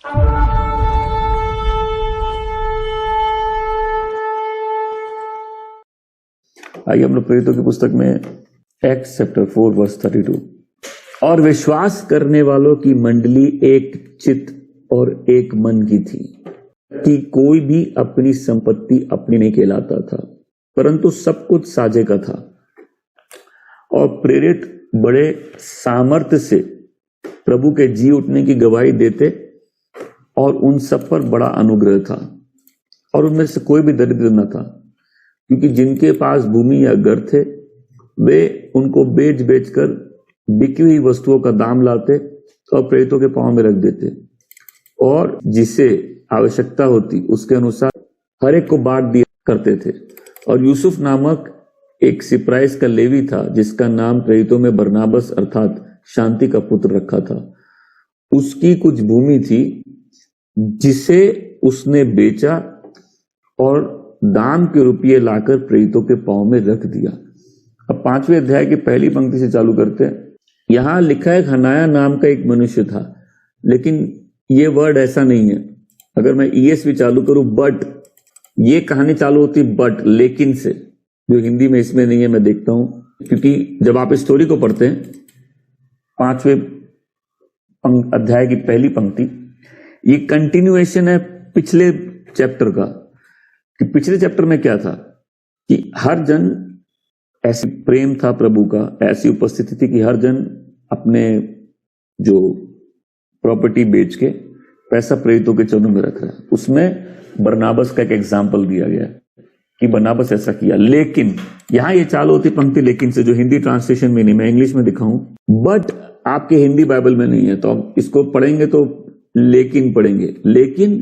आइए हम लोग प्रेरितों की पुस्तक में एक्ट्स चैप्टर 4 वर्स 32। और विश्वास करने वालों की मंडली एक चित्त और एक मन की थी कि कोई भी अपनी संपत्ति अपनी नहीं कहलाता था, परंतु सब कुछ साझे का था। और प्रेरित बड़े सामर्थ्य से प्रभु के जी उठने की गवाही देते और उन सब पर बड़ा अनुग्रह था। और उनमें से कोई भी दरिद्र न था, क्योंकि जिनके पास भूमि या घर थे वे उनको बेच बेच कर बिकी हुई वस्तुओं का दाम लाते और प्रेरितों के पांव में रख देते, और जिसे आवश्यकता होती उसके अनुसार हर एक को बांट दिया करते थे। और यूसुफ नामक एक सिप्राइस का लेवी था, जिसका नाम प्रेरितों में बरनाबस अर्थात शांति का पुत्र रखा था। उसकी कुछ भूमि थी जिसे उसने बेचा और दाम के रुपये लाकर प्रेरितों के पांव में रख दिया। अब 5वें अध्याय की पहली पंक्ति से चालू करते हैं। यहां लिखा है हनाया नाम का एक मनुष्य था, लेकिन ये वर्ड ऐसा नहीं है। अगर मैं ESV चालू करूं, बट ये कहानी चालू होती बट लेकिन से, जो हिंदी में इसमें नहीं है। मैं देखता हूं, क्योंकि जब आप स्टोरी को पढ़ते हैं 5वें अध्याय की पहली पंक्ति, ये कंटिन्यूएशन है पिछले चैप्टर का। कि पिछले चैप्टर में क्या था कि हर जन, ऐसी प्रेम था प्रभु का, ऐसी उपस्थिति थी कि हर जन अपने जो प्रॉपर्टी बेच के पैसा प्रेरितों के चरणों में रख रहा है। उसमें बरनाबस का एक एग्जाम्पल दिया गया कि बरनाबस ऐसा किया। लेकिन यहां ये चालू होती पंक्ति लेकिन से, जो हिंदी ट्रांसलेशन में नहीं, मैं इंग्लिश में दिखाऊं, बट आपके हिंदी बाइबल में नहीं है, तो आप इसको पढ़ेंगे तो लेकिन पढ़ेंगे। लेकिन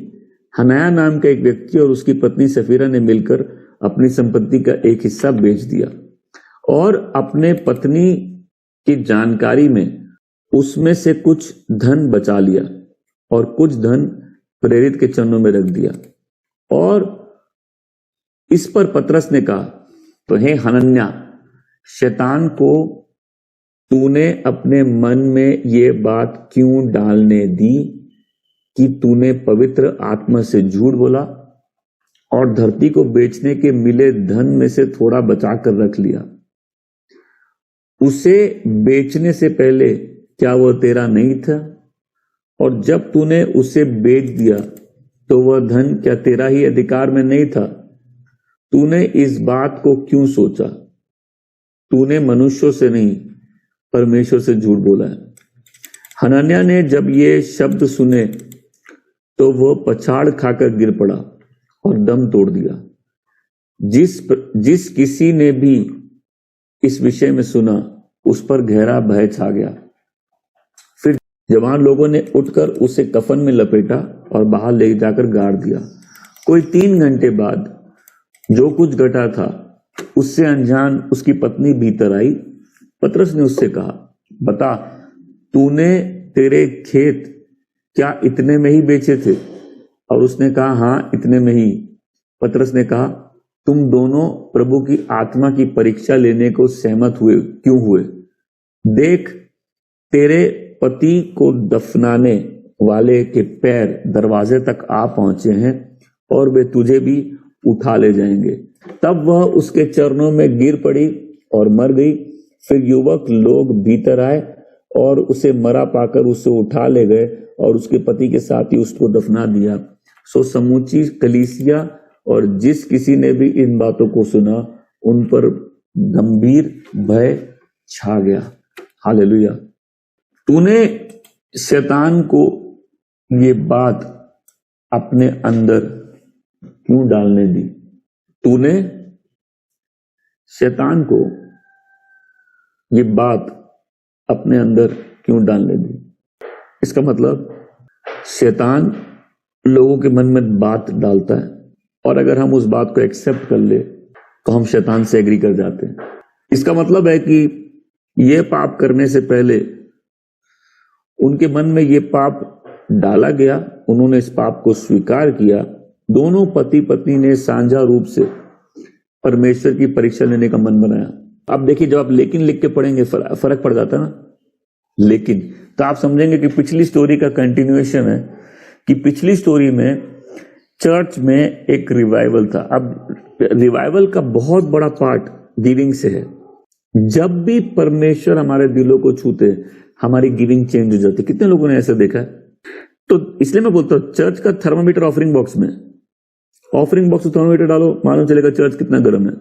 हनाया नाम का एक व्यक्ति और उसकी पत्नी सफीरा ने मिलकर अपनी संपत्ति का एक हिस्सा बेच दिया और अपने पत्नी की जानकारी में उसमें से कुछ धन बचा लिया और कुछ धन प्रेरित के चरणों में रख दिया। और इस पर पतरस ने कहा, तो हे हनन्या, शैतान को तूने अपने मन में ये बात क्यों डालने दी कि तूने पवित्र आत्मा से झूठ बोला और धरती को बेचने के मिले धन में से थोड़ा बचा कर रख लिया। उसे बेचने से पहले क्या वह तेरा नहीं था? और जब तूने उसे बेच दिया तो वह धन क्या तेरा ही अधिकार में नहीं था? तूने इस बात को क्यों सोचा? तूने मनुष्यों से नहीं, परमेश्वर से झूठ बोला है। हनन्याह ने जब ये शब्द सुने तो वह पछाड़ खाकर गिर पड़ा और दम तोड़ दिया। जिस किसी ने भी इस विषय में सुना, उस पर गहरा भय छा गया। फिर जवान लोगों ने उठकर उसे कफन में लपेटा और बाहर ले जाकर गाड़ दिया। कोई 3 घंटे बाद जो कुछ घटा था उससे अनजान उसकी पत्नी भीतर आई। पतरस ने उससे कहा, बता, तूने तेरे खेत क्या इतने में ही बेचे थे? और उसने कहा, हाँ, इतने में ही। पतरस ने कहा, तुम दोनों प्रभु की आत्मा की परीक्षा लेने को सहमत क्यों हुए? देख, तेरे पति को दफनाने वाले के पैर दरवाजे तक आ पहुंचे हैं और वे तुझे भी उठा ले जाएंगे। तब वह उसके चरणों में गिर पड़ी और मर गई। फिर युवक लोग भीतर आए और उसे मरा पाकर उसे उठा ले गए और उसके पति के साथ ही उसको दफना दिया। सो समूची कलीसिया और जिस किसी ने भी इन बातों को सुना, उन पर गंभीर भय छा गया। हालेलुया। तूने शैतान को ये बात अपने अंदर क्यों डालने दी? तूने शैतान को ये बात अपने अंदर क्यों डालने दी? इसका मतलब शैतान लोगों के मन में बात डालता है, और अगर हम उस बात को एक्सेप्ट कर ले तो हम शैतान से एग्री कर जाते हैं। इसका मतलब है कि ये पाप करने से पहले उनके मन में ये पाप डाला गया, उन्होंने इस पाप को स्वीकार किया। दोनों पति पत्नी ने साझा रूप से परमेश्वर की परीक्षा लेने का मन बनाया। अब देखिए, जब आप लेकिन लिख के पढ़ेंगे फर्क पड़ जाता है ना। लेकिन तो आप समझेंगे कि पिछली स्टोरी का कंटिन्यूएशन है कि पिछली स्टोरी में चर्च में एक रिवाइवल था। अब रिवाइवल का बहुत बड़ा पार्ट गिविंग से है। जब भी परमेश्वर हमारे दिलों को छूते, हमारी गिविंग चेंज हो जाती। कितने लोगों ने ऐसा देखा है? तो इसलिए मैं बोलता हूं, चर्च का थर्मामीटर ऑफरिंग बॉक्स में, ऑफरिंग बॉक्स में थर्मामीटर डालो, मालूम चलेगा चर्च कितना गर्म है।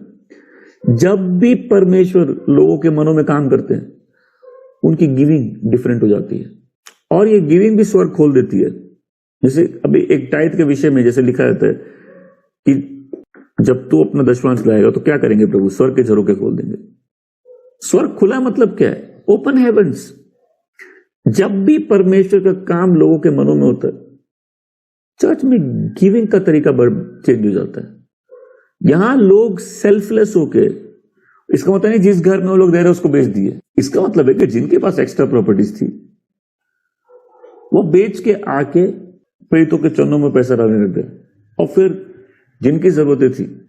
जब भी परमेश्वर लोगों के मनों में काम करते हैं, उनकी गिविंग डिफरेंट हो जाती है, और ये गिविंग भी स्वर्ग खोल देती है। जैसे अभी एक टाइट के विषय में जैसे लिखा रहता है कि जब तू अपना दशमांश लाएगा तो क्या करेंगे प्रभु? स्वर्ग के झरोखे खोल देंगे। स्वर्ग खुला मतलब क्या है? Open heavens. जब भी परमेश्वर का काम लोगों के मनों में होता है, चर्च में गिविंग का तरीका चेंज हो जाता है। यहां लोग सेल्फलेस होके, इसका मतलब नहीं जिस घर में वो लोग रह रहे उसको बेच दिए। इसका मतलब है कि जिनके पास एक्स्ट्रा प्रॉपर्टीज थी, वो बेच के आके प्रेरितों के चरणों में पैसा डालने लग गए, और फिर जिनकी जरूरतें थी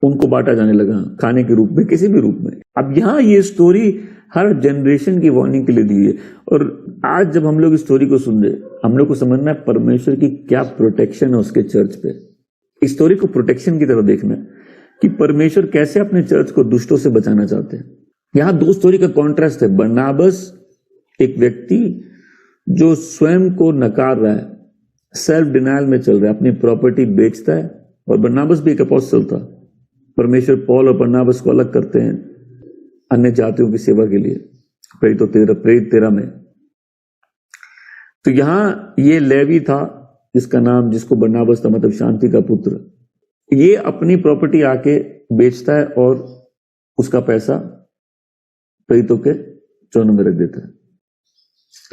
उनको बांटा जाने लगा, खाने के रूप में, किसी भी रूप में। अब यहां ये स्टोरी हर जनरेशन की वार्निंग के लिए दी है। और आज जब हम लोग इस स्टोरी को सुन रहे, हम लोग को समझना है परमेश्वर की क्या प्रोटेक्शन है उसके चर्च पे। इस स्टोरी को प्रोटेक्शन की तरह देखना है कि परमेश्वर कैसे अपने चर्च को दुष्टों से बचाना चाहते हैं। यहां दो स्टोरी का कॉन्ट्रास्ट है। बरनाबस एक व्यक्ति जो स्वयं को नकार रहा है, सेल्फ डिनायल में चल रहा है, अपनी प्रॉपर्टी बेचता है। और बरनाबस भी एक अपोस्टल था। परमेश्वर पौल और बरनाबस को अलग करते हैं अन्य जातियों की सेवा के लिए, प्रेरित 13 में। तो यहां ये लेवी था जिसका नाम, जिसको बरनाबस था, मतलब शांति का पुत्र। ये अपनी प्रॉपर्टी आके बेचता है और उसका पैसा प्रेरितों के चरणों में रख देता है।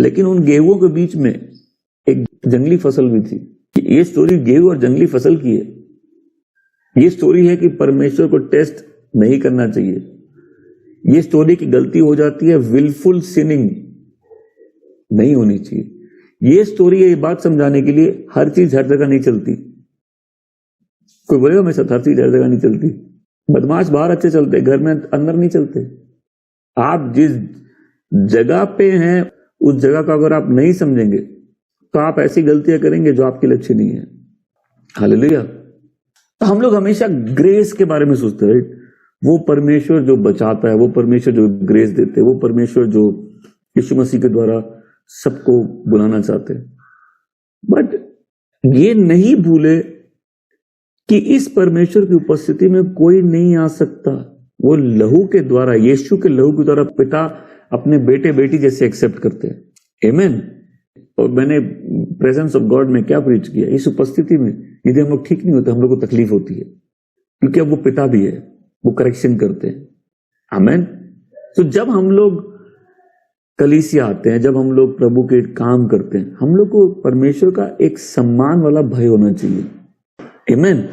लेकिन उन गेहूं के बीच में एक जंगली फसल भी थी। ये स्टोरी गेहूं और जंगली फसल की है। ये स्टोरी है कि परमेश्वर को टेस्ट नहीं करना चाहिए। ये स्टोरी की गलती हो जाती है, विलफुल सिनिंग नहीं होनी चाहिए। ये स्टोरी ये बात समझाने के लिए हर चीज हर जगह नहीं चलती। कोई बोलेगा मेरे साथ हर चीज हर जगह नहीं चलती। बदमाश बाहर अच्छे चलते, घर में अंदर नहीं चलते। आप जिस जगह पे हैं उस जगह का अगर आप नहीं समझेंगे तो आप ऐसी गलतियां करेंगे जो आपके लिए अच्छी नहीं है। हालेलुया। तो हम लोग हमेशा ग्रेस के बारे में सोचते हैं। वो परमेश्वर जो बचाता है, वो परमेश्वर जो ग्रेस देते हैं, वो परमेश्वर जो यीशु मसीह के द्वारा सबको बुलाना चाहते हैं। बट ये नहीं भूले कि इस परमेश्वर की उपस्थिति में कोई नहीं आ सकता। वो लहू के द्वारा, यीशु के लहू के द्वारा पिता अपने बेटे बेटी जैसे एक्सेप्ट करते हैं। आमेन। और मैंने प्रेजेंस ऑफ गॉड में क्या प्रीच किया, इस उपस्थिति में यदि हम लोग ठीक नहीं होते, हम लोग को तकलीफ होती है, क्योंकि अब वो पिता भी है, वो करेक्शन करते हैं। आमेन। तो जब हम लोग कलीसिया आते हैं, जब हम लोग प्रभु के काम करते हैं, हम लोग को परमेश्वर का एक सम्मान वाला भय होना चाहिए। आमेन।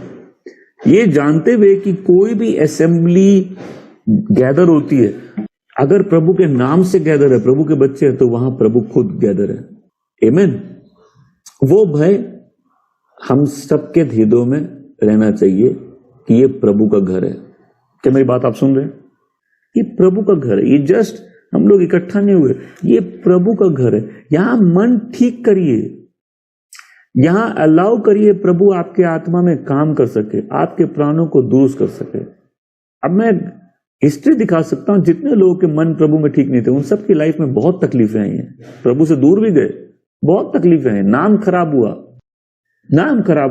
ये जानते हुए कि कोई भी असेंबली गैदर होती है, अगर प्रभु के नाम से गैदर है, प्रभु के बच्चे हैं, तो वहां प्रभु खुद गैदर है। आमेन। वो भय हम सबके हृदयों में रहना चाहिए कि ये प्रभु का घर है। क्या मेरी बात आप सुन रहे हैं? ये प्रभु का घर है। ये जस्ट हम लोग इकट्ठा नहीं हुए, ये प्रभु का घर है। यहां मन ठीक करिए, यहां अलाउ करिए प्रभु आपके आत्मा में काम कर सके, आपके प्राणों को दुरुस्त कर सके। अब मैं हिस्ट्री दिखा सकता हूं, जितने लोगों के मन प्रभु में ठीक नहीं थे, उन सबकी लाइफ में बहुत तकलीफें आई हैं। प्रभु से दूर भी गए, बहुत तकलीफें हैं। नाम खराब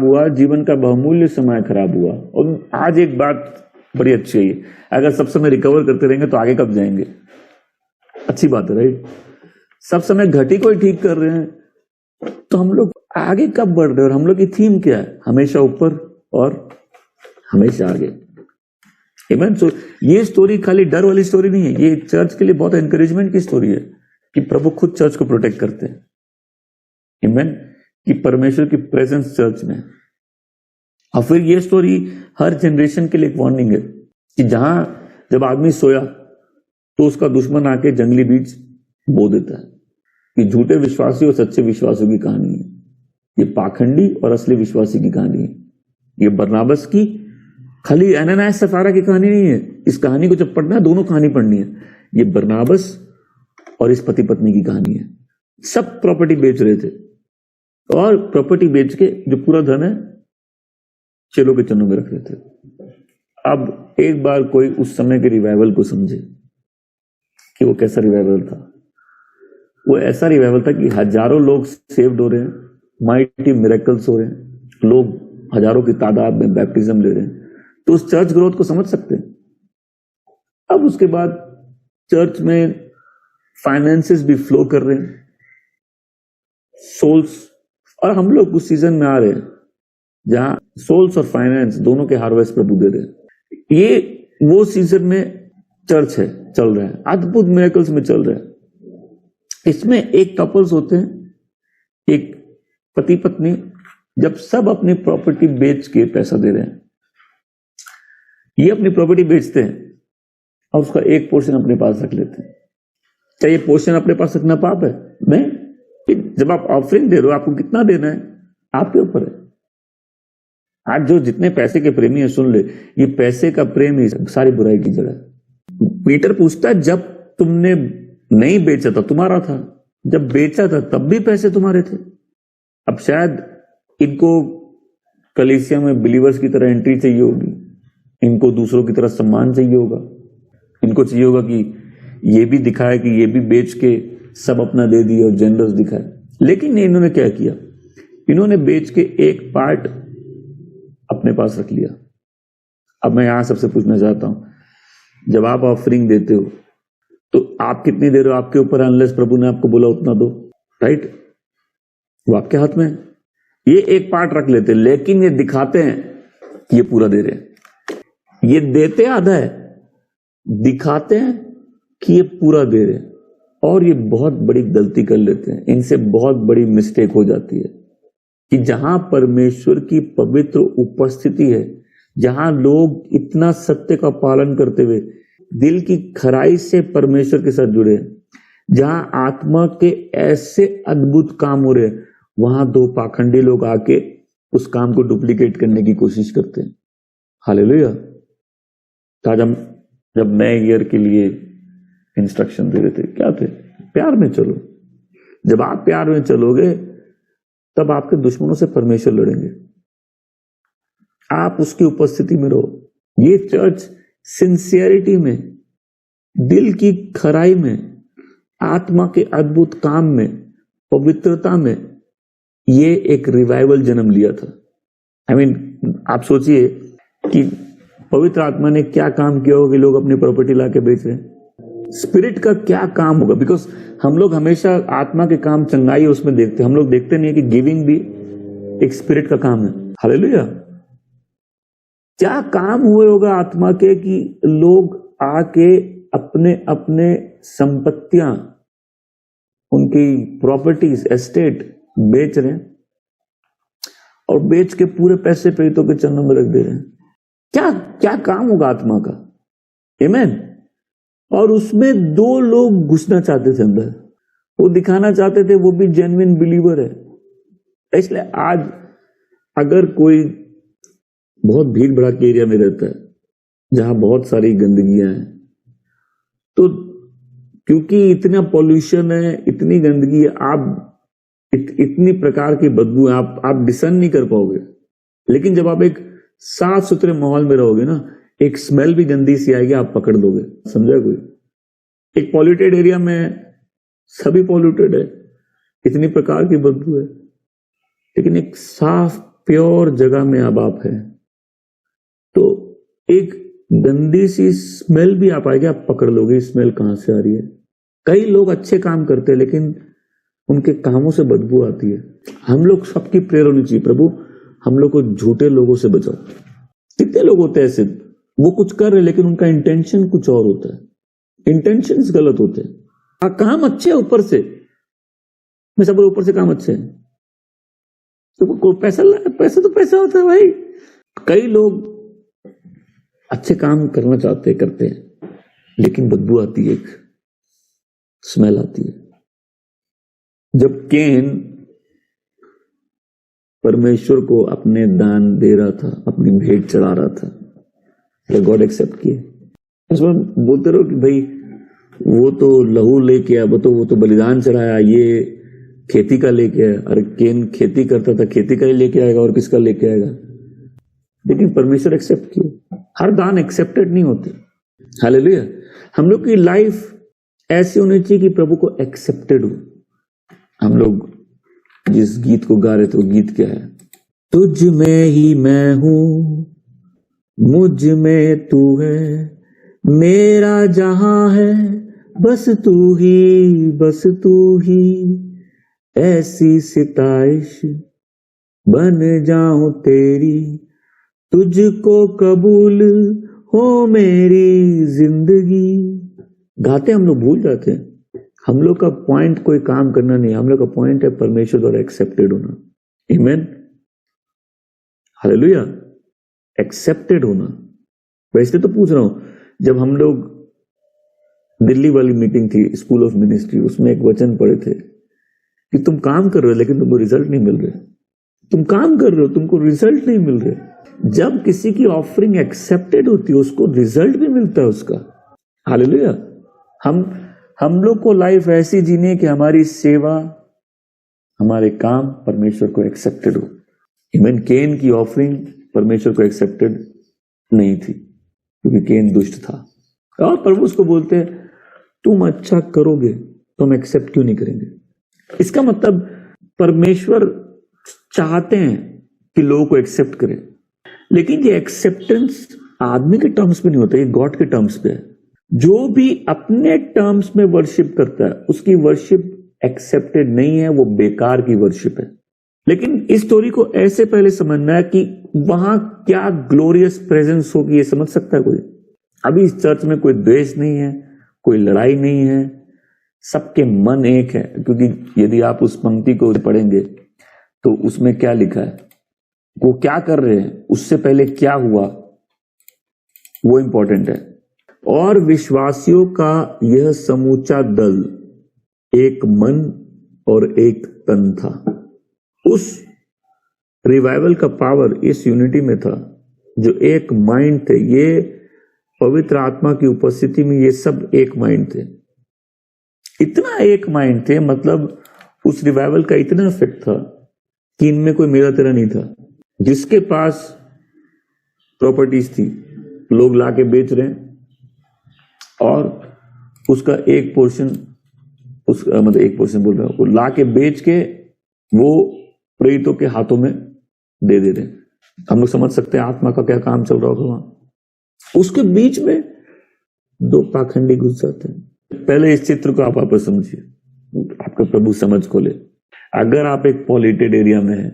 हुआ, जीवन का बहुमूल्य समय खराब हुआ। और आज एक बात बड़ी अच्छी है, अगर सब समय रिकवर करते रहेंगे तो आगे कब जाएंगे? अच्छी बात है, राइट? सब समय घटी को ही ठीक कर रहे हैं तो हम लोग आगे कब बढ़ रहे हैं? और हम लोग की थीम क्या है? हमेशा ऊपर और हमेशा आगे। आमेन। सो ये स्टोरी खाली डर वाली स्टोरी नहीं है, ये चर्च के लिए बहुत एनकरेजमेंट की स्टोरी है कि प्रभु खुद चर्च को प्रोटेक्ट करते हैं। आमेन। कि परमेश्वर की प्रेजेंस चर्च में। और फिर ये स्टोरी हर जनरेशन के लिए एक वार्निंग है कि जहां जब आदमी सोया तो उसका दुश्मन आके जंगली बीज बो देता है। ये झूठे विश्वासी और सच्चे विश्वासियों की कहानी है। ये पाखंडी और असली विश्वासी की कहानी है। ये बरनाबस की, खाली अननायास सफारा की कहानी नहीं है। इस कहानी को जब पढ़ना है, दोनों कहानी पढ़नी है। ये बरनाबस और इस पति पत्नी की कहानी है। सब प्रॉपर्टी बेच रहे थे, और प्रॉपर्टी बेच के जो पूरा धन है चेलों के चरणों में रख लेते। अब एक बार कोई उस समय के रिवाइवल को समझे कि वो कैसा रिवाइवल था। वो ऐसा रिवाइवल था कि हजारों लोग सेव्ड हो रहे हैं, माइटी मिरेकल्स हो रहे हैं, लोग हजारों की तादाद में बैप्टिज्म ले रहे हैं। तो उस चर्च ग्रोथ को समझ सकते हैं। अब उसके बाद चर्च में फाइनेंसेस भी फ्लो कर रहे हैं, सोल्स, और हम लोग उस सीजन में आ रहे हैं जहां सोल्स और फाइनेंस दोनों के हार्वेस्ट प्रभु दे रहे हैं। ये वो सीजन में चर्च है, चल रहा है, अद्भुत मिरेकल्स में चल रहा है। इसमें एक कपल्स होते हैं, एक पति पत्नी, जब सब अपनी प्रॉपर्टी बेच के पैसा दे रहे हैं, ये अपनी प्रॉपर्टी बेचते हैं और उसका एक पोर्शन अपने पास रख लेते हैं। क्या ये पोर्शन अपने पास रखना पाप है? नहीं। जब आप ऑफरिंग दे रहे हो, आपको कितना देना है आपके ऊपर है। आज जो जितने पैसे के प्रेमी है सुन ले, ये पैसे का प्रेम ही सारी बुराई की जड़ है। पीटर पूछता है, जब तुमने नहीं बेचा था तुम्हारा था, जब बेचा था तब भी पैसे तुम्हारे थे। अब शायद इनको कलीसिया में बिलीवर्स की तरह एंट्री चाहिए होगी, इनको दूसरों की तरह सम्मान चाहिए होगा, इनको चाहिए होगा कि ये भी दिखाए कि ये भी बेच के सब अपना दे दिया और जनरस दिखाए। लेकिन इन्होंने क्या किया? इन्होंने बेच के एक पार्ट अपने पास रख लिया। अब मैं यहां सबसे पूछना चाहता हूं, जब आप ऑफरिंग देते हो तो आप कितनी दे रहे हो आपके ऊपर, अनलेस प्रभु ने आपको बोला उतना दो, राइट? वो आपके हाथ में है। ये एक पार्ट रख लेते, लेकिन ये दिखाते हैं कि ये पूरा दे रहे हैं। ये देते आधा है, दिखाते हैं कि ये पूरा दे रहे हैं, और ये बहुत बड़ी गलती कर लेते हैं। इनसे बहुत बड़ी मिस्टेक हो जाती है कि जहां परमेश्वर की पवित्र उपस्थिति है, जहां लोग इतना सत्य का पालन करते हुए दिल की खराई से परमेश्वर के साथ जुड़े, जहां आत्मा के ऐसे अद्भुत काम हो रहे हैं, वहां दो पाखंडी लोग आके उस काम को डुप्लीकेट करने की कोशिश करते हैं। हालेलुया। आज हम जब नए ईयर के लिए इंस्ट्रक्शन दे रहे थे, क्या थे? प्यार में चलो। जब आप प्यार में चलोगे तब आपके दुश्मनों से परमेश्वर लड़ेंगे। आप उसकी उपस्थिति में रहो। ये चर्च सिंसियरिटी में, दिल की खराई में, आत्मा के अद्भुत काम में, पवित्रता में, ये एक रिवाइवल जन्म लिया था। आप सोचिए कि पवित्र आत्मा ने क्या काम किया होगा कि लोग अपनी प्रॉपर्टी लाके बेच रहे हैं। स्पिरिट का क्या काम होगा? बिकॉज हम लोग हमेशा आत्मा के काम चंगाई उसमें देखते हैं, हम लोग देखते नहीं है कि गिविंग भी एक स्पिरिट का काम है। हालेलुया। क्या काम हुए होगा आत्मा के कि लोग आके अपने अपने संपत्तियां, उनकी प्रॉपर्टीज, एस्टेट बेच रहे हैं और बेच के पूरे पैसे प्रेरितों के चरणों में रख दे रहे हैं। क्या क्या काम होगा आत्मा का? आमीन। और उसमें दो लोग घुसना चाहते थे अंदर, वो दिखाना चाहते थे वो भी जेन्युइन बिलीवर है। इसलिए आज अगर कोई बहुत भीड़ भड़ाक एरिया में रहता है जहां बहुत सारी गंदगियां हैं, तो क्योंकि इतना पॉल्यूशन है, इतनी गंदगी है, आप इतनी प्रकार की बदबू है, आप डिसन नहीं कर पाओगे। लेकिन जब आप एक साफ सुथरे माहौल में रहोगे ना, एक स्मेल भी गंदी सी आएगी, आप पकड़ लोगे। समझा कोई? एक पॉल्यूटेड एरिया में सभी पॉल्यूटेड है, इतनी प्रकार की बदबू है, लेकिन एक साफ प्योर जगह में अब आप है तो एक गंदी सी स्मेल भी आप आएगी, आप पकड़ लोगे स्मेल कहां से आ रही है। कई लोग अच्छे काम करते हैं लेकिन उनके कामों से बदबू आती है। हम लोग सबकी प्रेयर होनी चाहिए, प्रभु हम लोग को झूठे लोगों से बचाओ। कितने लोग होते हैं ऐसे, वो कुछ कर रहे लेकिन उनका इंटेंशन कुछ और होता है, इंटेंशंस गलत होते हैं। काम अच्छे है ऊपर से, मैं सब ऊपर से काम अच्छे है, तो पैसा तो पैसा होता है भाई। कई लोग अच्छे काम करना चाहते करते हैं लेकिन बदबू आती है, एक स्मेल आती है। जब कैन परमेश्वर को अपने दान दे रहा था, अपनी भेंट चढ़ा रहा था, या गॉड एक्सेप्ट किए? उसमें बोलते रहो कि भाई वो तो लहू लेके आया, वो तो बलिदान चढ़ाया, ये खेती का लेके आया। अरे केन खेती करता था, खेती का ही लेके आएगा और किसका लेके आएगा? लेकिन परमेश्वर एक्सेप्ट किया। हर दान एक्सेप्टेड नहीं होते। हालेलुया। हम लोग की लाइफ ऐसी होनी चाहिए कि प्रभु को एक्सेप्टेड हो। हम लोग जिस गीत को गा रहे थे वो गीत क्या है? तुझ में ही मैं हूं, मुझ में तू है, मेरा जहां है बस तू ही, ऐसी सिताइश बन जाऊं तेरी, तुझको कबूल हो मेरी जिंदगी। गाते हम लोग भूल जाते हैं। हम लोग का पॉइंट कोई काम करना नहीं, हम लोग का पॉइंट है परमेश्वर द्वारा एक्सेप्टेड होना। आमीन, हालेलुया। एक्सेप्टेड होना। वैसे तो पूछ रहा हूं, जब हम लोग दिल्ली वाली मीटिंग थी स्कूल ऑफ मिनिस्ट्री, उसमें एक वचन पढ़े थे कि तुम काम कर रहे हो लेकिन तुमको रिजल्ट नहीं मिल रहे। तुम काम कर रहे हो, तुमको रिजल्ट नहीं मिल रहे। जब किसी की ऑफरिंग एक्सेप्टेड होती है उसको रिजल्ट भी मिलता है उसका। हालेलुया। हम लोग को लाइफ ऐसी जीनी है कि हमारी सेवा, हमारे काम परमेश्वर को एक्सेप्टेड हो। इवन केन की ऑफरिंग परमेश्वर को एक्सेप्टेड नहीं थी क्योंकि केन दुष्ट था। और प्रभु उसको बोलते हैं तुम अच्छा करोगे तो हम एक्सेप्ट क्यों नहीं करेंगे? इसका मतलब परमेश्वर चाहते हैं कि लोगों को एक्सेप्ट करें, लेकिन ये एक्सेप्टेंस आदमी के टर्म्स में नहीं होता, ये गॉड के टर्म्स पे है। जो भी अपने टर्म्स में वर्शिप करता है उसकी वर्शिप एक्सेप्टेड नहीं है, वो बेकार की वर्शिप है। लेकिन इस स्टोरी को ऐसे पहले समझना है कि वहां क्या ग्लोरियस प्रेजेंस होगी, ये समझ सकता है कोई? अभी इस चर्च में कोई द्वेष नहीं है, कोई लड़ाई नहीं है, सबके मन एक है। क्योंकि यदि आप उस पंक्ति को पढ़ेंगे तो उसमें क्या लिखा है, वो क्या कर रहे हैं, उससे पहले क्या हुआ, वो इंपॉर्टेंट है। और विश्वासियों का यह समूचा दल एक मन और एक तन था। उस रिवाइवल का पावर इस यूनिटी में था, जो एक माइंड थे। ये पवित्र आत्मा की उपस्थिति में ये सब एक माइंड थे, इतना एक माइंड थे। मतलब उस रिवाइवल का इतना इफेक्ट था कि इनमें कोई मेरा तेरा नहीं था। जिसके पास प्रॉपर्टीज थी लोग लाके बेच रहे हैं और उसका एक पोर्शन, मतलब एक पोर्शन बोल रहा हूं, वो लाके बेच के वो प्रेरितों के हाथों में दे दे रहे हैं। हम लोग समझ सकते हैं आत्मा का क्या काम चल रहा होगा वहां। उसके बीच में दो पाखंडी घुस जाते हैं। पहले इस चित्र को आप वापस समझिए, आपका प्रभु समझ खोले। अगर आप एक पॉल्यूटेड एरिया में हैं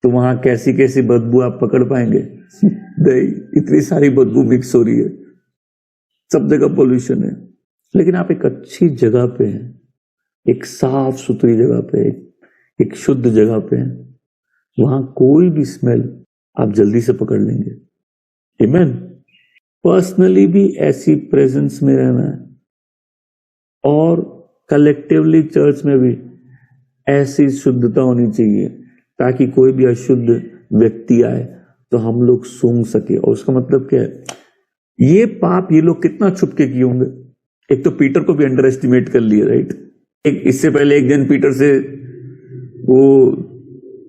तो वहां कैसी कैसी बदबू आप पकड़ पाएंगे? नहीं, इतनी सारी बदबू मिक्स हो रही है, सब जगह पोल्यूशन है। लेकिन आप एक अच्छी जगह पे हैं, एक साफ सुथरी जगह पे, एक शुद्ध जगह पे हैं, वहां कोई भी स्मेल आप जल्दी से पकड़ लेंगे। आमीन। पर्सनली भी ऐसी प्रेजेंस में रहना है और कलेक्टिवली चर्च में भी ऐसी शुद्धता होनी चाहिए ताकि कोई भी अशुद्ध व्यक्ति आए तो हम लोग सूंघ सके। और उसका मतलब क्या है? ये पाप ये लोग कितना छुप के किए होंगे। एक तो पीटर को भी अंडर एस्टिमेट कर लिया, राइट? इससे पहले एक जन पीटर से वो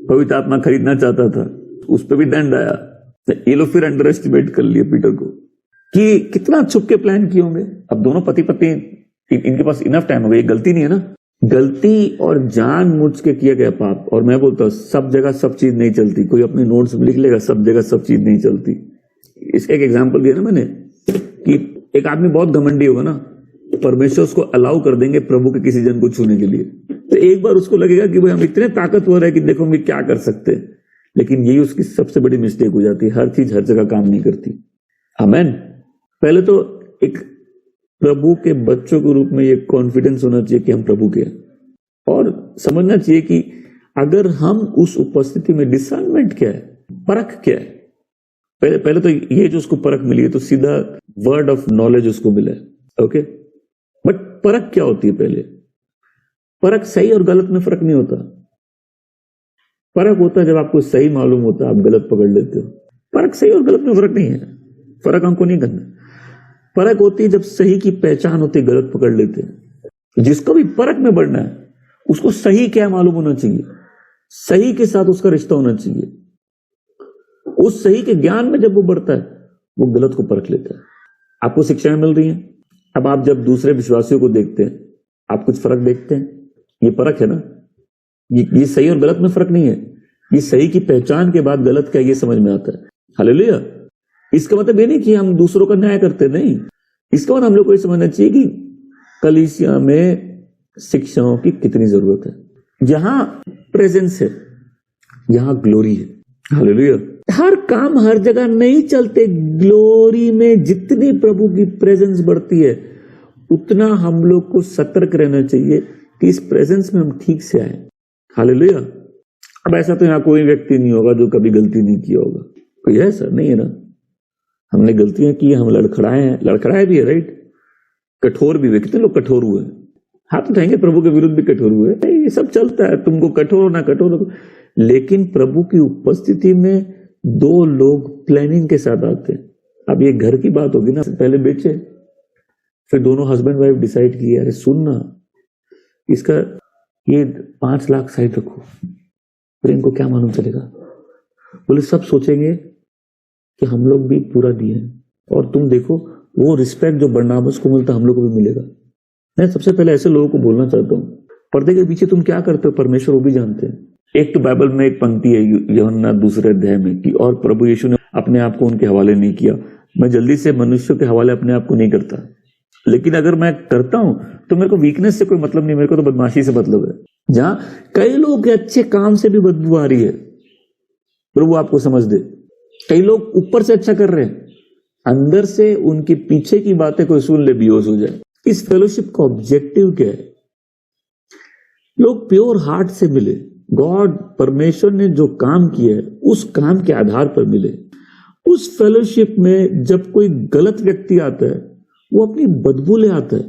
पवित्र आत्मा खरीदना चाहता था, उस पर भी दंड आया। ये लोग फिर अंडर एस्टिमेट कर लिए पीटर को कि कितना छुप के प्लान किए होंगे। अब दोनों पति पत्नी, इनके पास इनफ टाइम हो गया, ये गलती नहीं है ना, गलती और जानबूझ के किया गया पाप। और मैं बोलता हूं सब जगह सब चीज नहीं चलती। कोई अपने नोट्स में लिख लेगा सब जगह सब चीज नहीं चलती। इसका एक एग्जांपल दिया ना मैंने कि एक आदमी बहुत घमंडी होगा ना, परमेश्वर उसको अलाउ कर देंगे प्रभु के किसी जन को छूने के लिए, तो एक बार उसको लगेगा कि भाई हम इतने ताकतवर है कि देखो हम क्या कर सकते हैं। लेकिन यही उसकी सबसे बड़ी मिस्टेक हो जाती है। हर चीज हर जगह काम नहीं करती। आमेन। पहले तो एक प्रभु के बच्चों के रूप में ये कॉन्फिडेंस होना चाहिए कि हम प्रभु के हैं, और समझना चाहिए कि अगर हम उस उपस्थिति में, डिसर्नमेंट क्या है, परख क्या है। पहले तो ये जो उसको परख मिली है तो सीधा वर्ड ऑफ नॉलेज उसको मिला है, ओके। बट परख क्या होती है? पहले परख सही और गलत में फर्क नहीं होता। परख होता है जब आपको सही मालूम होता है, आप गलत पकड़ लेते हो। परख सही और गलत में फर्क नहीं है, फर्क हमको नहीं करना। परख होती है जब सही की पहचान होती है, गलत पकड़ लेते हैं। जिसको भी परख में बढ़ना है उसको सही क्या मालूम होना चाहिए, सही के साथ उसका रिश्ता होना चाहिए। उस सही के ज्ञान में जब वो बढ़ता है, वो गलत को परख लेता है। आपको शिक्षाएं मिल रही हैं, अब आप जब दूसरे विश्वासियों को देखते हैं, आप कुछ फर्क देखते हैं? ये परख है ना, ये सही और गलत में फर्क नहीं है, ये सही की पहचान के बाद गलत क्या ये समझ में आता है। हालेलुया। इसका मतलब ये नहीं कि हम दूसरों का न्याय करते, नहीं। इसका मतलब हम लोग को ये समझना चाहिए कि कलीसिया में शिक्षाओं की कितनी जरूरत है। जहां प्रेजेंस है, यहां ग्लोरी है। हालेलुया। हर काम हर जगह नहीं चलते। ग्लोरी में जितनी प्रभु की प्रेजेंस बढ़ती है, उतना हम लोग को सतर्क रहना चाहिए कि इस प्रेजेंस में हम ठीक से आए। हालेलुया। अब ऐसा तो यहां कोई व्यक्ति नहीं होगा जो कभी गलती नहीं किया होगा, कोई है ऐसा नहीं है ना। हमने गलतियां की, हम लड़खड़ाए भी है, राइट। कठोर भी हुए, कितने लोग कठोर हुए, हाथ उठाएंगे प्रभु के विरुद्ध भी कठोर हुए। ये सब चलता है, तुमको कठोर होना कठोर हो। लेकिन प्रभु की उपस्थिति में दो लोग प्लानिंग के साथ आते हैं। अब ये घर की बात होगी ना, पहले बेचे, फिर दोनों हस्बैंड वाइफ डिसाइड किए, अरे सुनना, इसका ये 5 लाख साइड रखो, फिर इनको क्या मालूम चलेगा। बोले सब सोचेंगे कि हम लोग भी पूरा दिए, और तुम देखो वो रिस्पेक्ट जो बरनाबस को मिलता हम लोग को भी मिलेगा। मैं सबसे पहले ऐसे लोगों को बोलना चाहता हूँ, पर्दे के पीछे तुम क्या करते हो परमेश्वर वो भी जानते हैं। एक तो बाइबल में एक पंक्ति है यूहन्ना 2 अध्याय में कि और प्रभु यीशु ने अपने आप को उनके हवाले नहीं किया। मैं जल्दी से मनुष्यों के हवाले अपने आप को नहीं करता, लेकिन अगर मैं करता हूं तो मेरे को वीकनेस से कोई मतलब नहीं, मेरे को तो बदमाशी से मतलब है। जहां कई लोग के अच्छे काम से भी बदबू आ रही है, प्रभु आपको समझ दे। कई लोग ऊपर से अच्छा कर रहे हैं, अंदर से उनके पीछे की बातें कोई सुन ले बेहोश हो जाए। इस फेलोशिप का ऑब्जेक्टिव क्या है? लोग प्योर हार्ट से मिले, गॉड परमेश्वर ने जो काम किया है उस काम के आधार पर मिले। उस फेलोशिप में जब कोई गलत व्यक्ति आता है, वो अपनी बदबू ले आता है,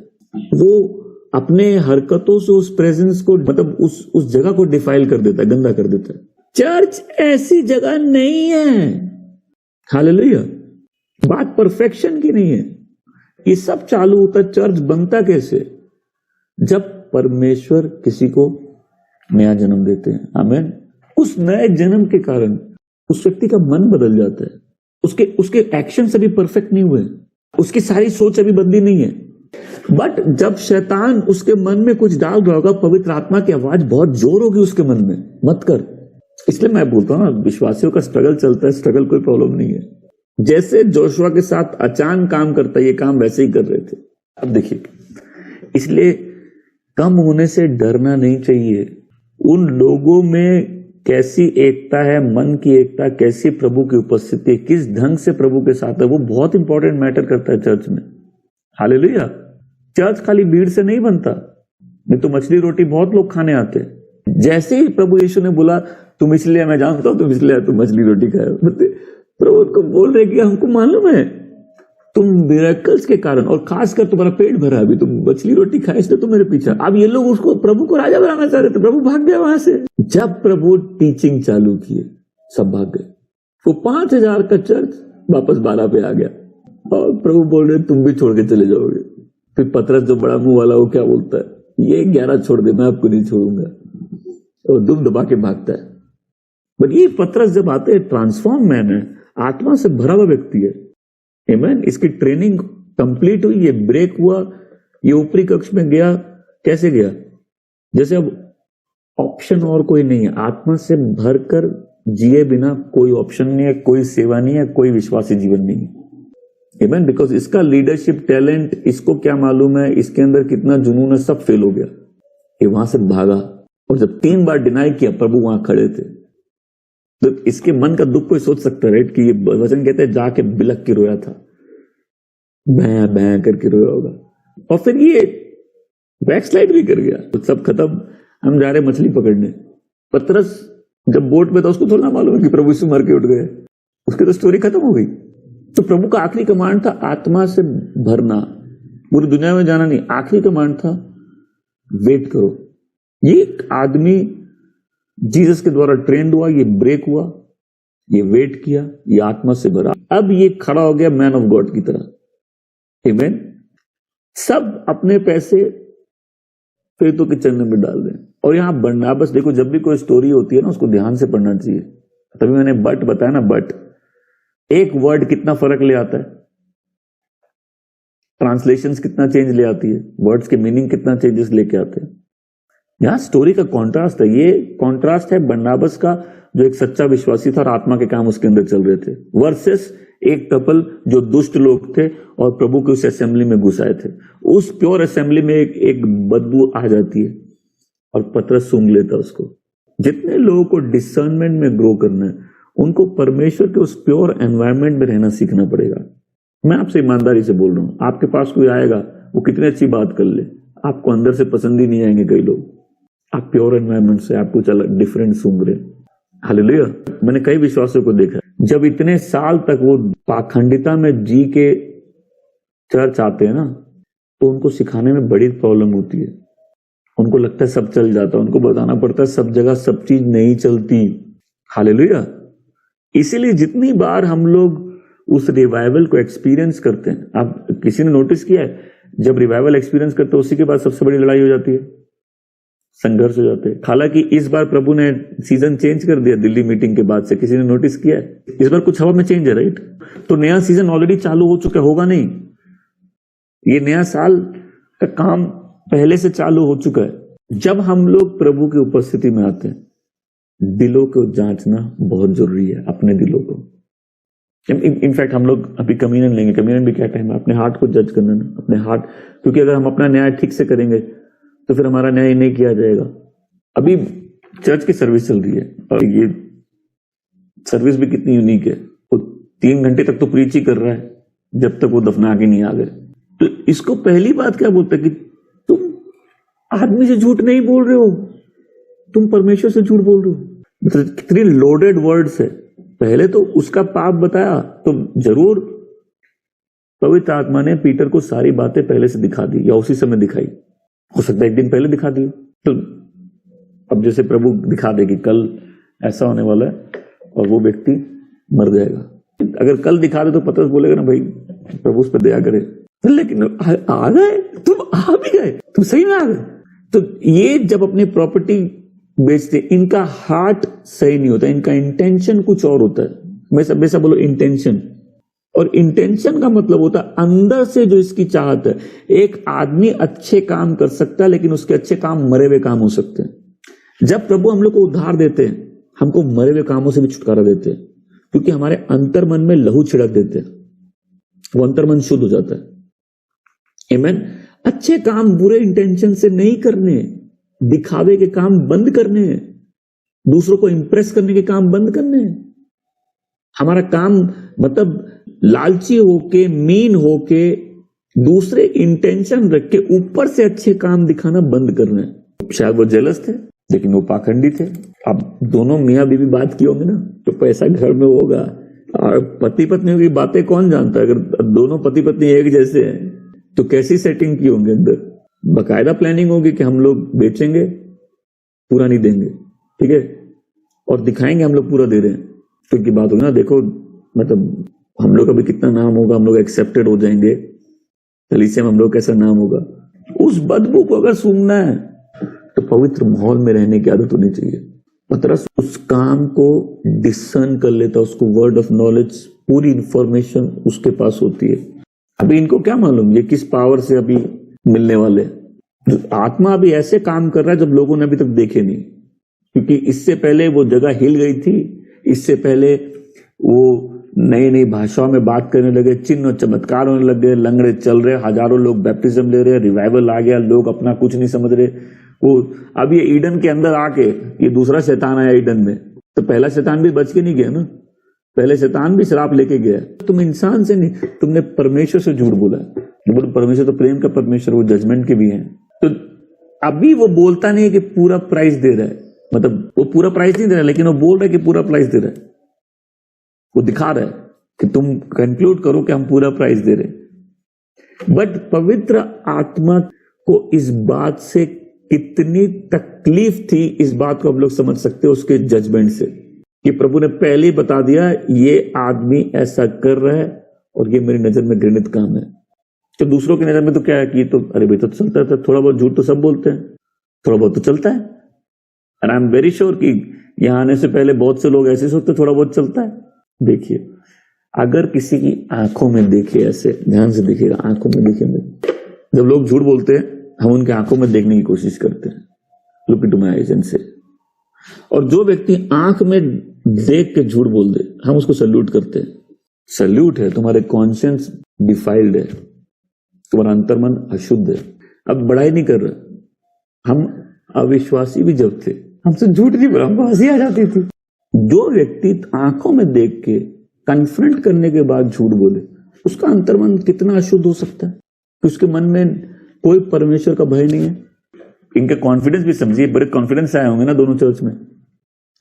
वो अपने हरकतों से उस प्रेजेंस को, मतलब उस जगह को डिफाइल कर देता है, गंदा कर देता है। चर्च ऐसी जगह नहीं है। हालेलुया। बात परफेक्शन की नहीं है। ये सब चालू होता, चर्च बनता कैसे? जब परमेश्वर किसी को नया जन्म देते हैं। आमीन। उस नए जन्म के कारण उस व्यक्ति का मन बदल जाता है। उसके एक्शन अभी परफेक्ट नहीं हुए, उसकी सारी सोच अभी बदली नहीं है, बट जब शैतान उसके मन में कुछ डाल रहा होगा, पवित्र आत्मा की आवाज बहुत जोर होगी उसके मन में, मत कर। इसलिए मैं बोलता हूं ना, विश्वासियों का स्ट्रगल चलता है, स्ट्रगल कोई प्रॉब्लम नहीं है। जैसे जोशुआ के साथ अचानक काम करता है, ये काम वैसे ही कर रहे थे। अब देखिए, इसलिए कम होने से डरना नहीं चाहिए। उन लोगों में कैसी एकता है, मन की एकता, कैसी प्रभु की उपस्थिति, किस ढंग से प्रभु के साथ है, वो बहुत इंपॉर्टेंट मैटर करता है चर्च में। हालेलुया। चर्च खाली भीड़ से नहीं बनता, नहीं तो मछली रोटी बहुत लोग खाने आते हैं। जैसे ही प्रभु यीशु ने बोला तुम इसलिए, मैं जानता हूं तुम इसलिए तुम मछली रोटी खाए, प्रभु उनको बोल रहे कि हमको मालूम है तुम मिरेकल्स के कारण, और खासकर तुम्हारा पेट भरा, अभी तुम मछली रोटी खाए इसलिए तुम मेरे पीछे। अब ये लोग उसको प्रभु को राजा बनाना चाह रहे थे, प्रभु भाग गया वहां से। जब प्रभु टीचिंग चालू किए, सब भाग गए। वो 5000 का चर्च वापस 12 पे आ गया, और प्रभु बोल रहे तुम भी छोड़ के चले जाओगे। फिर पतरस जो बड़ा मुंह वाला, वो क्या बोलता है, ये 11 छोड़ दे, मैं आपको नहीं छोड़ूंगा, और दुम दबा के भागता है। बट ये पतरस जब आते हैं, ट्रांसफॉर्म मैन है, आत्मा से भरा हुआ व्यक्ति है। आमीन। इसकी ट्रेनिंग कंप्लीट हुई, ये ब्रेक हुआ, ये ऊपरी कक्ष में गया। कैसे गया? जैसे अब ऑप्शन और कोई नहीं है, आत्मा से भरकर जिए बिना कोई ऑप्शन नहीं है, कोई सेवा नहीं है, कोई विश्वासी जीवन नहीं है। आमीन। बिकॉज इसका लीडरशिप टैलेंट, इसको क्या मालूम है इसके अंदर कितना जुनून है, सब फेल हो गया। ये वहां से भागा, और जब 3 बार डिनाई किया, प्रभु वहां खड़े थे। तो इसके मन का दुख कोई सोच सकता है, राइट, कि ये वचन कहते हैं जाके बिलक के रोया था, भैं भैं करके रोया होगा, और फिर ये बैकस्लाइड भी कर गया। तो सब खत्म, हम जा रहे मछली पकड़ने। पतरस जब बोट में था, उसको थोड़ा मालूम है कि प्रभु यीशु मर के उठ गए, उसकी तो स्टोरी खत्म हो गई। तो प्रभु का आखिरी कमांड था आत्मा से भरना, पूरी दुनिया में जाना नहीं। आखिरी कमांड था वेट करो। ये आदमी जीसस के द्वारा ट्रेंड हुआ, ये ब्रेक हुआ, ये वेट किया, ये आत्मा से भरा, अब ये खड़ा हो गया मैन ऑफ गॉड की तरह। आमीन। सब अपने पैसे फेतों के चरणों में डाल दें। और यहाँ बरनबास, देखो जब भी कोई स्टोरी होती है ना उसको ध्यान से पढ़ना चाहिए। तभी मैंने बट बताया ना, बट एक वर्ड कितना फर्क ले आता है, ट्रांसलेशंस कितना चेंज ले आती है, वर्ड्स के मीनिंग कितना चेंजेस लेके आते हैं। यहाँ स्टोरी का कॉन्ट्रास्ट है, ये कॉन्ट्रास्ट है बरनबास का जो एक सच्चा विश्वासी था और आत्मा के काम उसके अंदर चल रहे थे, वर्सेस एक कपल जो दुष्ट लोग थे और प्रभु के उस असेंबली में घुस आए थे। उस प्योर असेंबली में एक बदबू आ जाती है और पतरस सूंघ लेता उसको। जितने लोगों को डिसर्नमेंट में ग्रो करना है उनको परमेश्वर के उस प्योर एनवायरनमेंट में रहना सीखना पड़ेगा। मैं आपसे ईमानदारी से बोल रहा हूं, आपके पास कोई आएगा वो कितनी अच्छी बात कर ले, आपको अंदर से पसंद ही नहीं आएंगे कई लोग। आप प्योर एनवायरनमेंट से आप कुछ अलग डिफरेंट सूंघ रहे। हालेलुया। मैंने कई विश्वासियों को देखा, जब इतने साल तक वो पाखंडिता में जी के चर्च आते हैं ना, तो उनको सिखाने में बड़ी प्रॉब्लम होती है। उनको लगता है सब चल जाता है, उनको बताना पड़ता है सब जगह सब चीज नहीं चलती। हालेलुया। इसीलिए जितनी बार हम लोग उस रिवाइवल को एक्सपीरियंस करते हैं, आप किसी ने नोटिस किया है, जब रिवाइवल एक्सपीरियंस करते हैं उसी के बाद सबसे बड़ी लड़ाई हो जाती है, संघर्ष हो जाते हैं। हालांकि इस बार प्रभु ने सीजन चेंज कर दिया दिल्ली मीटिंग के बाद से, किसी ने नोटिस किया है? इस बार कुछ हवा में चेंज है, राइट? तो नया सीजन ऑलरेडी चालू हो चुका होगा नहीं, ये नया साल का काम पहले से चालू हो चुका है। जब हम लोग प्रभु की उपस्थिति में आते हैं, दिलों को जांचना बहुत जरूरी है, अपने दिलों को। इनफैक्ट हम लोग अभी कम्युनियन लेंगे, कम्युनियन भी क्या टाइम है, अपने हार्ट को जज करना ना, अपने हार्ट, क्योंकि अगर हम अपना न्याय ठीक से करेंगे तो फिर हमारा न्याय नहीं किया जाएगा। अभी चर्च की सर्विस चल रही है और ये सर्विस भी कितनी यूनिक है, वो 3 घंटे तक तो प्रीच ही कर रहा है जब तक वो दफना के नहीं आ गए। तो इसको पहली बात क्या बोलते हैं कि तुम आदमी से झूठ नहीं बोल रहे हो, तुम परमेश्वर से झूठ बोल रहे हो। मतलब कितनी लोडेड वर्ड्स है। पहले तो उसका पाप बताया, तो जरूर पवित्र आत्मा ने पीटर को सारी बातें पहले से दिखा दी या उसी समय दिखाई, हो सकता है 1 दिन पहले दिखा दी। तो अब जैसे प्रभु दिखा दे कि कल ऐसा होने वाला है और वो व्यक्ति मर जाएगा, अगर कल दिखा दे तो पतरस बोलेगा ना भाई प्रभु उस पर दया करे, लेकिन आ गए, तुम आ भी गए, तुम सही में आ गए। तो ये जब अपनी प्रॉपर्टी बेचते, इनका हार्ट सही नहीं होता, इनका इंटेंशन कुछ और होता है। वैसा बोलो इंटेंशन, और इंटेंशन का मतलब होता है अंदर से जो इसकी चाहत है। एक आदमी अच्छे काम कर सकता है लेकिन उसके अच्छे काम मरे हुए काम हो सकते हैं। जब प्रभु हम लोग को उद्धार देते हैं, हमको मरे हुए कामों से भी छुटकारा देते हैं, क्योंकि हमारे अंतर मन में लहू छिड़क देते हैं, वो अंतर मन शुद्ध हो जाता है। आमीन। अच्छे काम बुरे इंटेंशन से नहीं करने, दिखावे के काम बंद करने हैं, दूसरों को इंप्रेस करने के काम बंद करने हैं। हमारा काम मतलब लालची होके, मीन होके, दूसरे इंटेंशन रख के ऊपर से अच्छे काम दिखाना बंद करना है। शायद वो जेलस थे लेकिन वो पाखंडी थे। अब दोनों मियाँ बीवी बात की होंगे ना, तो पैसा घर में होगा, और पति पत्नी की बातें कौन जानता है। अगर दोनों पति पत्नी एक जैसे हैं तो कैसी सेटिंग की होंगे अंदर। बकायदा प्लानिंग होगी कि हम लोग बेचेंगे, पूरा नहीं देंगे, ठीक है, और दिखाएंगे हम लोग पूरा दे रहे हैं। तो की बात होगी ना, देखो मतलब हम लोग का भी कितना नाम होगा, हम लोग एक्सेप्टेड हो जाएंगे, कलीसिया में हम लोग कैसा नाम होगा। उस बदबू को अगर सूंघना है तो पवित्र माहौल में रहने की आदत होनी चाहिए। पतरस उस काम को डिसर्न कर लेता, उसको वर्ड ऑफ नॉलेज, पूरी इंफॉर्मेशन उसके पास होती है। अभी इनको क्या मालूम ये किस पावर से अभी मिलने वाले। आत्मा अभी ऐसे काम कर रहा है जब लोगों ने अभी तक देखे नहीं, क्योंकि इससे पहले वो जगह हिल गई थी, इससे पहले वो नई नई भाषाओं में बात करने लगे, चिन्ह और चमत्कार होने लगे, लंगड़े चल रहे, हजारों लोग बैप्टिज्म ले रहे, रिवाइवल आ गया, लोग अपना कुछ नहीं समझ रहे। वो अब ये ईडन के अंदर आके ये दूसरा शैतान आया ईडन में, तो पहला शैतान भी बच के नहीं गया ना, पहले शैतान भी श्राप लेके गया। तुम इंसान से नहीं, तुमने परमेश्वर से झूठ बोला। परमेश्वर तो प्रेम का परमेश्वर, वो जजमेंट के भी है। तो अभी वो बोलता नहीं कि पूरा प्राइस दे रहा है, मतलब वो पूरा प्राइस नहीं दे रहा है, लेकिन वो बोल रहा है कि पूरा प्राइस दे रहा है। वो दिखा रहा है कि तुम कंक्लूड करो कि हम पूरा प्राइस दे रहे हैं। बट पवित्र आत्मा को इस बात से कितनी तकलीफ थी, इस बात को आप लोग समझ सकते हो उसके जजमेंट से, कि प्रभु ने पहले ही बता दिया ये आदमी ऐसा कर रहा है और ये मेरी नजर में घृणित काम है। तो दूसरों की नजर में तो क्या है कि तो अरे भाई तो चलता था, थोड़ा बहुत झूठ तो सब बोलते हैं, थोड़ा बहुत तो चलता है। And I am very sure कि यहाँ आने से पहले बहुत से लोग ऐसे सोचते थोड़ा बहुत चलता है। देखिए, अगर किसी की आंखों में देखे, ऐसे ध्यान से देखिएगा, आंखों में देखे, जब लोग झूठ बोलते हैं हम उनके आंखों में देखने की कोशिश करते हैं, look into my eyes and से। और जो व्यक्ति आंख में देख के झूठ बोल दे हम उसको सल्यूट करते हैं। सल्यूट है, तुम्हारे कॉन्शियंस डिफाइल्ड है, तुम्हारा अंतर्मन अशुद्ध है। अब बड़ाई नहीं कर रहा, हम अविश्वासी भी जब थे हमसे झूठ नहीं बोला, हमको हंसी आ जाती थी। जो व्यक्ति आंखों में देख के कन्फ्रंट करने के बाद झूठ बोले उसका अंतर्मन कितना अशुद्ध हो सकता है कि उसके मन में कोई परमेश्वर का भय नहीं है। इनके कॉन्फिडेंस भी समझिए, बड़े कॉन्फिडेंस आए होंगे ना दोनों चर्च में,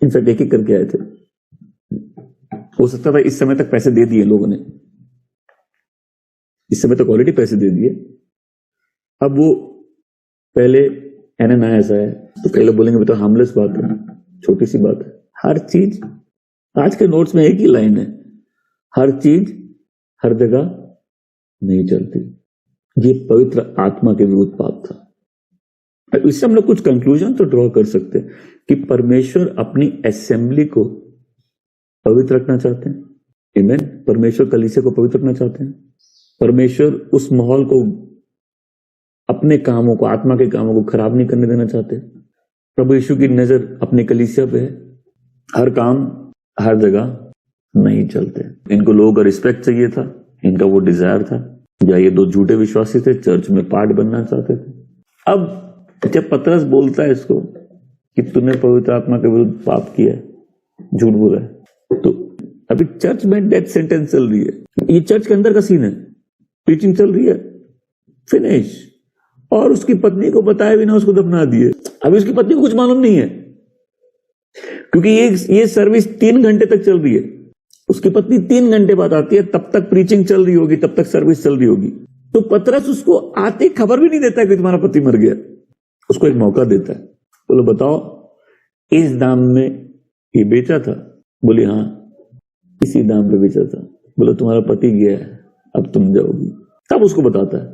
इनफैक्ट एक एक करके आए थे। हो सकता था इस समय तक पैसे दे दिए लोगों ने, इस समय तक ऑलरेडी पैसे दे दिए। अब वो पहले एनएनआईएस है तो कई लोग बोलेंगे बेटा हार्मलेस बात है, छोटी सी बात है। हर चीज, आज के नोट्स में एक ही लाइन है, हर चीज हर जगह नहीं चलती। ये पवित्र आत्मा के विरुद्ध पाप था। इससे हम लोग कुछ कंक्लूजन तो ड्रॉ कर सकते हैं कि परमेश्वर अपनी असेंबली को पवित्र रखना चाहते हैं। आमीन। परमेश्वर कलीसिया को पवित्र रखना चाहते हैं। परमेश्वर उस माहौल को, अपने कामों को, आत्मा के कामों को खराब नहीं करने देना चाहते। प्रभु यीशु की नजर अपने कलीसिया पे है। हर काम हर जगह नहीं चलते। इनको लोगों का रिस्पेक्ट चाहिए था, इनका वो डिजायर था, या ये दो झूठे विश्वासी थे, चर्च में पार्ट बनना चाहते थे। अब जब पतरस बोलता है इसको कि तूने पवित्र आत्मा के विरुद्ध पाप किया है, झूठ बोला है, तो अभी चर्च में डेथ सेंटेंस चल रही है। ये चर्च के अंदर का सीन है, प्रीचिंग चल रही है, फिनिश। और उसकी पत्नी को बताए बिना उसको दफना दिए। अभी उसकी पत्नी को कुछ मालूम नहीं है क्योंकि ये सर्विस 3 घंटे तक चल रही है। उसकी पत्नी 3 घंटे बाद आती है, तब तक प्रीचिंग चल रही होगी, तब तक सर्विस चल रही होगी। तो पतरस उसको आते खबर भी नहीं देता कि तुम्हारा पति मर गया। उसको एक मौका देता है, बोलो बताओ इस दाम में ये बेचा था? बोली हाँ इसी दाम पे बेचा था। बोलो तुम्हारा पति गया है, अब तुम जाओगी। तब उसको बताता है,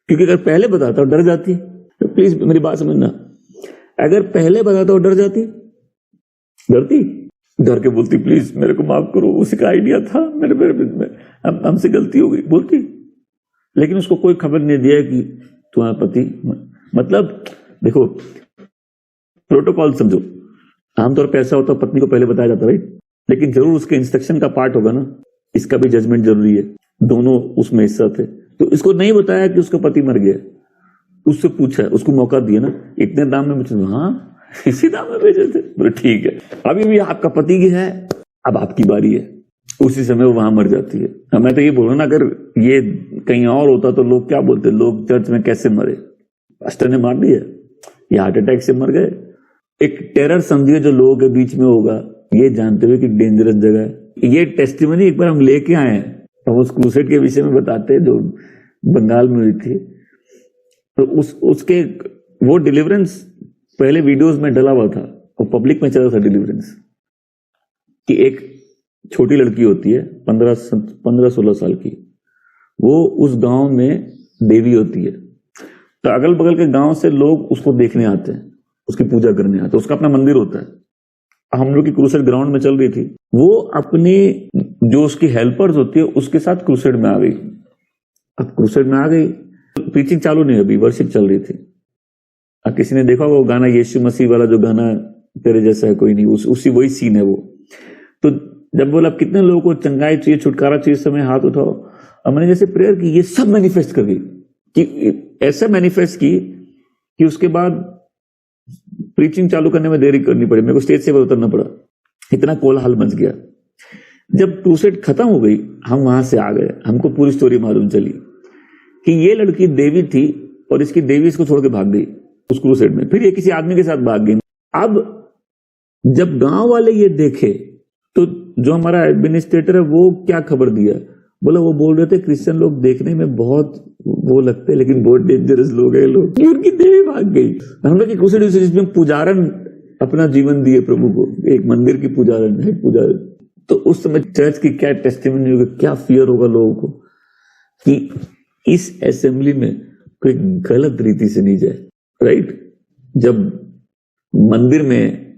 क्योंकि अगर पहले बताता और डर जाती, तो प्लीज मेरी बात समझना, अगर पहले बताता और डर जाती, डरती, डर के बोलती प्लीज मेरे को माफ करो, उसी का आइडिया था, मेरे हमसे गलती हो गई, बोलती। लेकिन उसको कोई खबर नहीं दिया कि तुम्हारा पति, मतलब देखो प्रोटोकॉल समझो, आमतौर पर ऐसा होता पत्नी को पहले बताया जाता भाई, लेकिन जरूर उसके इंस्ट्रक्शन का पार्ट होगा ना, इसका भी जजमेंट जरूरी है, दोनों उसमें हिस्सा थे। तो इसको नहीं बताया कि उसका पति मर गया, उससे पूछा, उसको मौका दिया ना, इतने दाम में बेचे? हाँ इसी दाम में बेचे थे। बोले ठीक है, अभी भी आपका पति की है, अब आपकी बारी है। उसी समय वो वहां मर जाती है। मैं तो ये बोल रहा ना, अगर ये कहीं और होता तो लोग क्या बोलते, लोग चर्च में कैसे मरे, पास्टर ने मार दिया, ये हार्ट अटैक से मर गए। एक टेरर समझिए जो लोगों के बीच में होगा, ये जानते हुए कि डेंजरस जगह है। ये टेस्टिमनी एक बार हम लेके आए हैं, हम उस क्रूसेड के विषय में बताते हैं जो बंगाल में हुई थी। तो उसके वो डिलीवरेंस पहले वीडियोस में डला हुआ था और पब्लिक में चला था डिलीवरेंस, कि एक छोटी लड़की होती है 15-16 साल की, वो उस गांव में देवी होती है। तो अगल बगल के गांव से लोग उसको देखने आते हैं, उसकी पूजा करने आते हैं, उसका अपना मंदिर होता है। हम लोग की क्रूसेड ग्राउंड में चल रही थी, वो अपनी जो उसकी हेल्पर्स होती है उसके साथ क्रूसेड में आ गई। अब क्रूसेड में आ गई, प्रीचिंग चालू नहीं, अभी वर्शिप चल रही थी। अब किसी ने देखा वो गाना, यीशु मसीह वाला जो गाना, तेरे जैसा है कोई नहीं, उसी वही सीन है वो। तो जब बोला कितने लोगों को चंगाई चाहिए, छुटकारा चाहिए, समय हाथ उठाओ। अब मैंने जैसे प्रेयर की, ये सब मैनिफेस्ट कर गई, कि ऐसा मैनिफेस्ट की कि उसके बाद प्रीचिंग चालू करने में देरी करनी पड़ी, मेरे को स्टेज से उतरना पड़ा, इतना कोलाहल मच गया। जब क्रूसेड खत्म हो गई, हम वहां से आ गए, हमको पूरी स्टोरी मालूम चली कि ये लड़की देवी थी और इसकी देवी इसको छोड़ के भाग गई उस क्रूसेड में, फिर ये किसी आदमी के साथ भाग गई। अब जब गांव वाले ये देखे तो जो हमारा एडमिनिस्ट्रेटर है वो क्या खबर दिया, बोला वो बोल रहे थे क्रिश्चियन लोग देखने में बहुत वो लगते हैं लेकिन बहुत डेंजरस लोग हैं लोग, उनकी देवी भाग गई। हम लोग की क्रूसेड जिसमें पुजारन अपना जीवन दिए प्रभु को, एक मंदिर की पुजारन है, पुजारन। तो उस समय चर्च की क्या टेस्टिमनी होगी, क्या फियर होगा लोगों को कि इस असेंबली में कोई गलत रीति से नहीं जाए, राइट। जब मंदिर में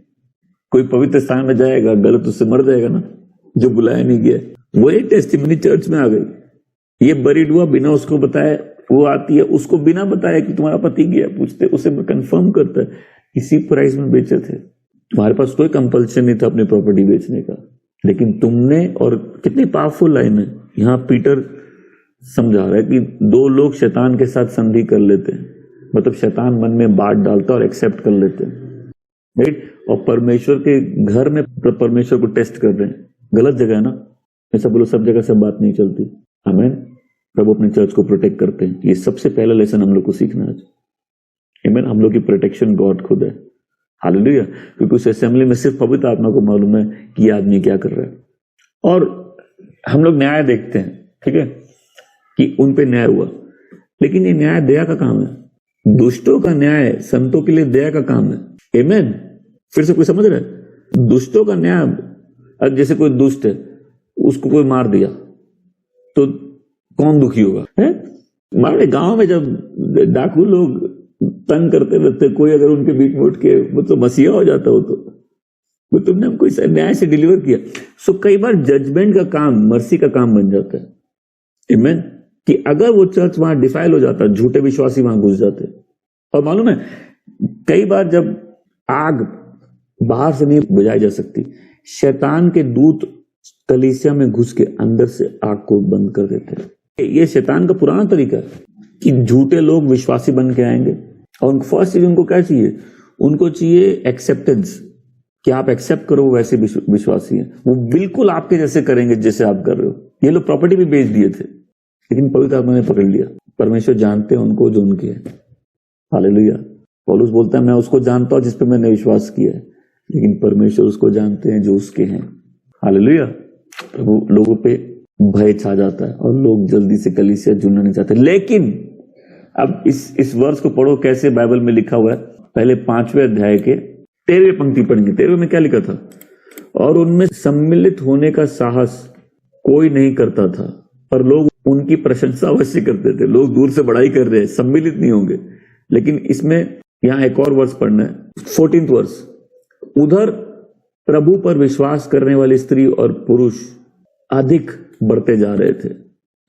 कोई पवित्र स्थान में जाएगा, गलत उससे मर जाएगा ना, जो बुलाया नहीं गया। वही टेस्टिमनी चर्च में आ गई। ये बरीड हुआ बिना उसको बताए, वो आती है उसको बिना बताया कि तुम्हारा पति गया, पूछते, उसे कंफर्म करता है, इसी प्राइस में बेचे थे, तुम्हारे पास कोई कंपल्शन नहीं था अपनी प्रॉपर्टी बेचने का, लेकिन तुमने। और कितनी पावरफुल लाइन है यहाँ। पीटर समझा रहा है कि दो लोग शैतान के साथ संधि कर लेते हैं, मतलब शैतान मन में बात डालता और एक्सेप्ट कर लेते हैं, राइट। और परमेश्वर के घर में परमेश्वर को टेस्ट कर रहे हैं, गलत जगह है ना। ऐसा बोलो सब जगह से बात नहीं चलती। आमीन। प्रभु अपने चर्च को प्रोटेक्ट करते हैं। ये सबसे पहला लेसन हम लोग को सीखना है। आमीन। हम लोग की प्रोटेक्शन गॉड खुद है। हालेलुया। क्योंकि उस असेंबली में सिर्फ पवित्र आत्मा को मालूम है कि ये आदमी क्या कर रहा है। और हम लोग न्याय देखते हैं, ठीक है, कि उन पे न्याय हुआ, लेकिन ये न्याय दया का काम है। दुष्टों का न्याय संतों के लिए दया का काम है। आमीन। फिर से कोई समझ रहा है? दुष्टों का न्याय, अब जैसे कोई दुष्ट है, उसको कोई मार दिया तो कौन दुखी होगा? है हमारे गांव में जब डाकू लोग तंग करते रहते, कोई अगर उनके बीच में उठ के, वो तो मसीहा हो जाता हो, तो वो तुमने हमको इस न्याय से डिलीवर किया। सो कई बार जजमेंट का काम मर्सी का काम बन जाता है। आमीन। कि अगर वो चर्च वहां डिफाइल हो जाता, झूठे विश्वासी वहां घुस जाते। और मालूम है कई बार जब आग बाहर से नहीं बुझाई जा सकती, शैतान के दूत कलीसिया में घुस के अंदर से आग को बंद कर देते हैं। ये शैतान का पुराना तरीका है कि झूठे लोग विश्वासी बन के आएंगे, और फर्स्ट चीज उनको क्या चाहिए? उनको चाहिए एक्सेप्टेंस, कि आप एक्सेप्ट करो वो वैसे विश्वासी हैं, वो बिल्कुल आपके जैसे करेंगे जैसे आप कर रहे हो। ये लोग प्रॉपर्टी भी बेच दिए थे, लेकिन पवित्र आत्मा ने पकड़ लिया। परमेश्वर जानते हैं उनको जो उनके है। हालेलुया। पौलुस बोलता है मैं उसको जानता हूं जिस पे मैंने विश्वास किया है, लेकिन परमेश्वर उसको जानते हैं जो उसके हैं। हालेलुया। प्रभु लोगों पे भय छा जाता है और लोग जल्दी से कलीसिया जुड़ना नहीं चाहते। लेकिन अब इस वर्ष को पढ़ो कैसे बाइबल में लिखा हुआ है। पहले 5वें अध्याय के 13वें पंक्ति पढ़ेंगे। 13वें में क्या लिखा था? और उनमें सम्मिलित होने का साहस कोई नहीं करता था, पर लोग उनकी प्रशंसा अवश्य करते थे। लोग दूर से बड़ाई कर रहे हैं, सम्मिलित नहीं होंगे। लेकिन इसमें यहां एक और वर्ष पढ़ना है, 14th वर्ष। उधर प्रभु पर विश्वास करने वाली स्त्री और पुरुष अधिक बढ़ते जा रहे थे।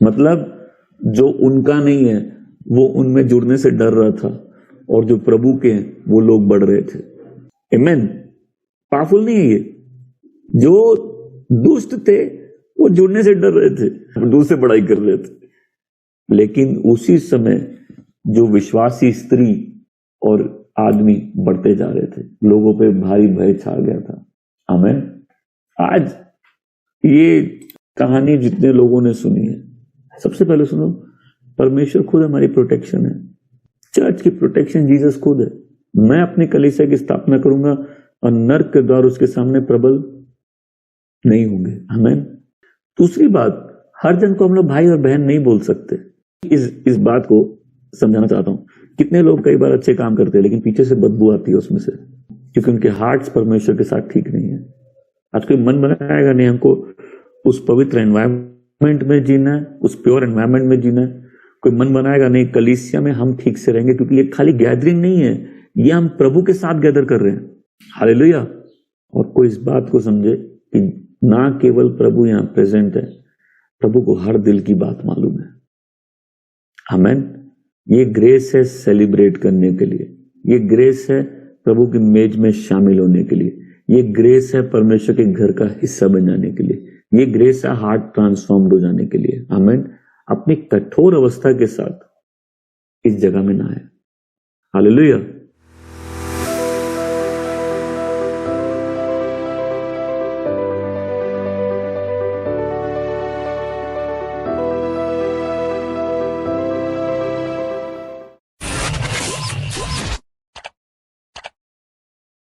मतलब जो उनका नहीं है वो उनमें जुड़ने से डर रहा था, और जो प्रभु के हैं वो लोग बढ़ रहे थे। आमीन। पावरफुल नहीं है ये? जो दुष्ट थे वो जुड़ने से डर रहे थे, दूसरे बड़ाई कर रहे थे, लेकिन उसी समय जो विश्वासी स्त्री और आदमी बढ़ते जा रहे थे, लोगों पे भारी भय छा गया था। आमीन। आज ये कहानी जितने लोगों ने सुनी है, सबसे पहले सुनो, परमेश्वर खुद हमारी प्रोटेक्शन है। चर्च की प्रोटेक्शन जीसस खुद है। मैं अपनी कलीसिया की स्थापना करूंगा और नर्क के द्वार उसके सामने प्रबल नहीं होंगे। आमीन। दूसरी बात, हर जन को हम लोग भाई और बहन नहीं बोल सकते। इस बात को समझाना चाहता हूं। कितने लोग कई बार अच्छे काम करते हैं, लेकिन पीछे से बदबू आती है उसमें से, क्योंकि उनके हार्ट्स परमेश्वर के साथ ठीक नहीं है। आज कोई मन बनाएगा नहीं हमको उस पवित्र एनवायरमेंट में जीना है, उस प्योर एनवायरमेंट में जीना है। कोई मन बनाएगा नहीं कलीसिया में हम ठीक से रहेंगे, क्योंकि ये खाली गैदरिंग नहीं है, ये हम प्रभु के साथ गैदर कर रहे हैं। हालेलुया। और कोई इस बात को समझे कि ना केवल प्रभु यहां प्रेजेंट है, प्रभु को हर दिल की बात मालूम है। आमीन। ये ग्रेस है सेलिब्रेट करने के लिए, ये ग्रेस है प्रभु की मेज में शामिल होने के लिए, ये ग्रेस है परमेश्वर के घर का हिस्सा बन जाने के लिए, ये ग्रेस है हार्ट ट्रांसफॉर्म्ड हो जाने के लिए। आमीन। अपनी कठोर अवस्था के साथ इस जगह में ना है। हालेलुया।